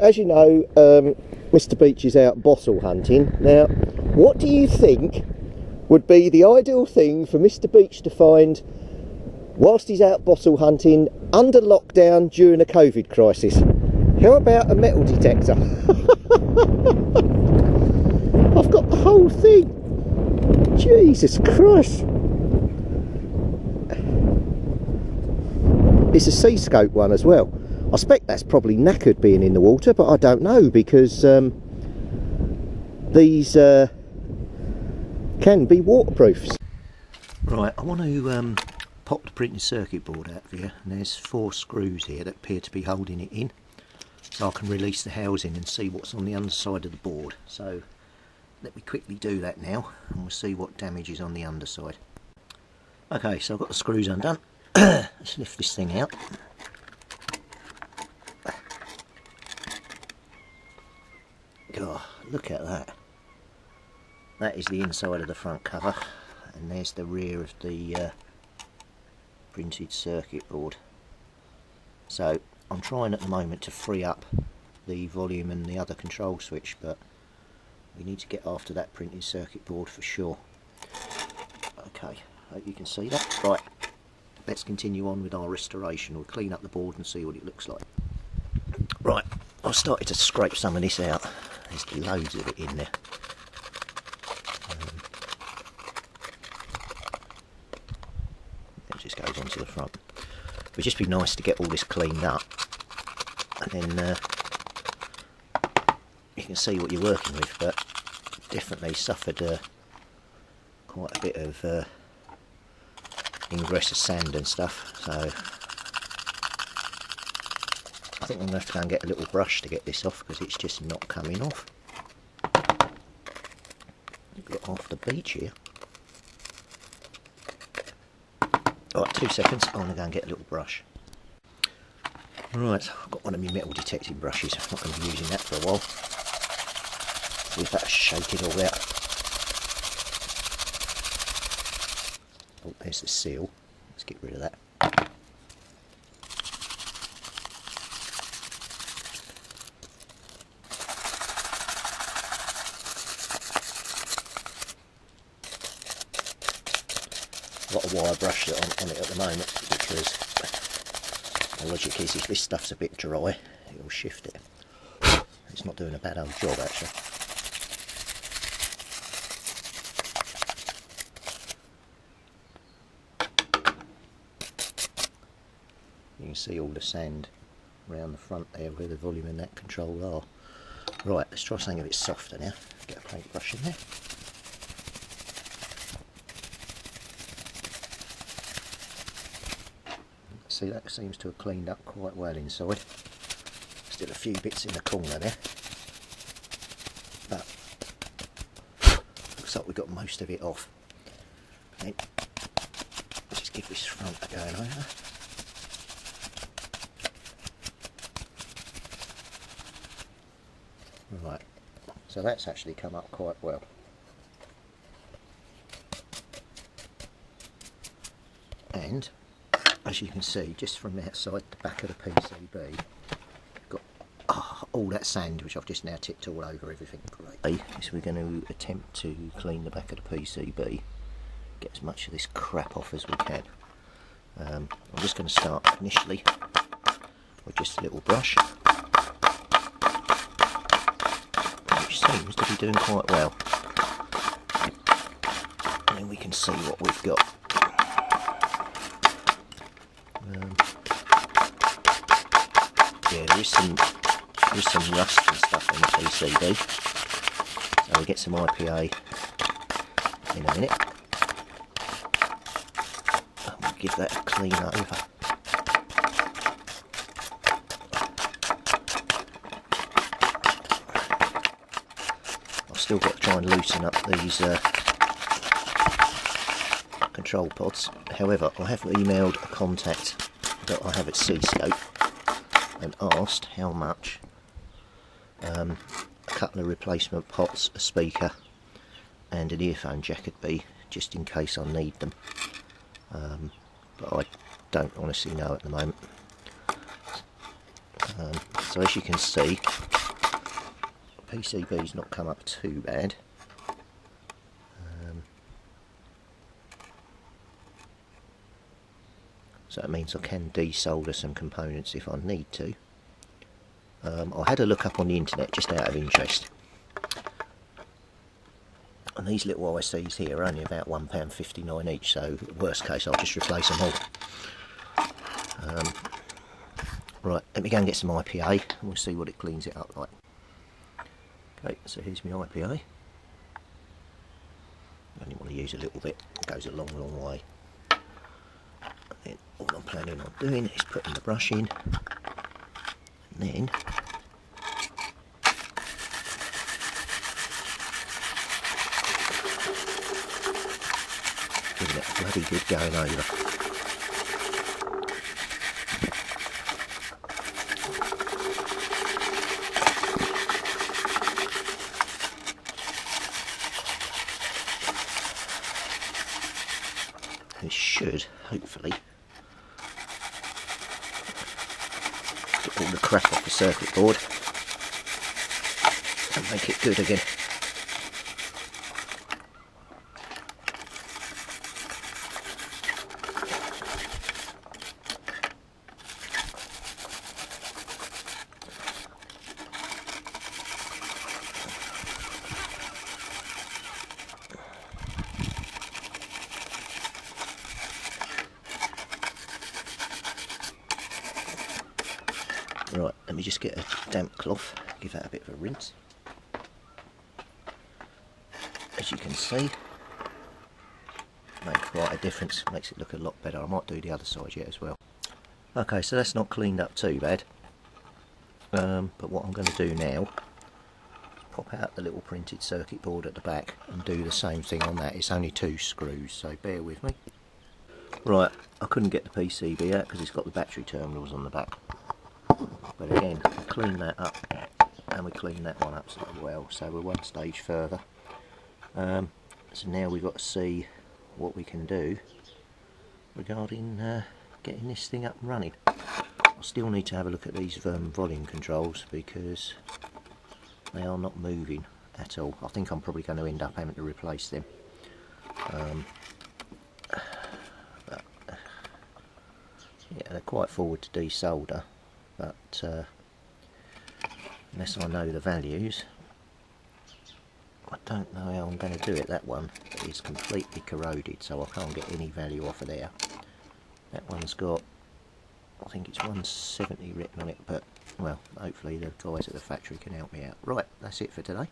as you know, Mr. Beach is out bottle hunting. Now, what do you think would be the ideal thing for Mr. Beach to find whilst he's out bottle hunting under lockdown during a COVID crisis? How about a metal detector? I've got the whole thing. Jesus Christ. It's a sea scope one as well. I expect that's probably knackered being in the water, but I don't know, because these can be waterproofs. Right, I want to pop the printed circuit board out here, and there's 4 screws here that appear to be holding it in, so I can release the housing and see what's on the underside of the board. So let me quickly do that now, and we'll see what damage is on the underside. Okay, so I've got the screws undone. Let's lift this thing out. God, look at that. That is the inside of the front cover, and there's the rear of the printed circuit board. So I'm trying at the moment to free up the volume and the other control switch, but we need to get after that printed circuit board for sure. Okay, hope you can see that. Right, let's continue on with our restoration. We'll clean up the board and see what it looks like. Right, I've started to scrape some of this out. There's loads of it in there. It just goes onto the front. It would just be nice to get all this cleaned up, and then you can see what you're working with. But definitely suffered quite a bit of ingress of sand and stuff, so I think I'm going to have to go and get a little brush to get this off, because it's just not coming off. I've got off the beach here. Alright, 2 seconds, I'm going to go and get a little brush. Right, I've got one of my metal detecting brushes. I'm not going to be using that for a while. See if that'll shake it all out. Oh, there's the seal. Let's get rid of that. I've got a wire brush on it at the moment, because the logic is if this stuff's a bit dry, it'll shift it. It's not doing a bad old job actually. You can see all the sand around the front there where the volume and that control are. Right, let's try something a bit softer now. Get a paintbrush in there. See, that seems to have cleaned up quite well inside. Still a few bits in the corner there, but looks like we've got most of it off. Then just give this front a going over. Right, so that's actually come up quite well. And as you can see, just from outside the back of the PCB, got all that sand, which I've just now tipped all over everything. Great. So we're going to attempt to clean the back of the PCB, get as much of this crap off as we can. I'm just going to start initially with just a little brush, which seems to be doing quite well. And then we can see what we've got. Yeah, there is some rust and stuff on the PCB, so we'll get some IPA in a minute. And we'll give that a clean over. I've still got to try and loosen up these control pods. However, I have emailed a contact that I have at Seascope and asked how much a couple of replacement pots, a speaker and an earphone jack would be, just in case I need them, but I don't honestly know at the moment. So as you can see, PCB's not come up too bad. So that means I can desolder some components if I need to. I had a look up on the internet just out of interest. And these little ICs here are only about £1.59 each, so worst case I'll just replace them all. Right, let me go and get some IPA and we'll see what it cleans it up like. Okay, so here's my IPA. I only want to use a little bit, it goes a long, long way. And then all I'm planning on doing is putting the brush in, and then giving it a bloody good going over. This should, hopefully, get all the crap off the circuit board and make it good again. Right, let me just get a damp cloth, give that a bit of a rinse. As you can see, makes quite a difference, makes it look a lot better. I might do the other side yet as well. Okay, so that's not cleaned up too bad. But what I'm going to do now, pop out the little printed circuit board at the back and do the same thing on that. It's only 2 screws, so bear with me. Right, I couldn't get the PCB out because it's got the battery terminals on the back. But again, we clean that up and we clean that one up as well, so we're one stage further. So now we've got to see what we can do regarding getting this thing up and running. I still need to have a look at these volume controls because they are not moving at all. I think I'm probably going to end up having to replace them. Yeah, they're quite forward to desolder, but unless I know the values, I don't know how I'm going to do it. That one is completely corroded, so I can't get any value off of there. That one's got, I think it's 170 written on it, but well, hopefully the guys at the factory can help me out. Right, that's it for today.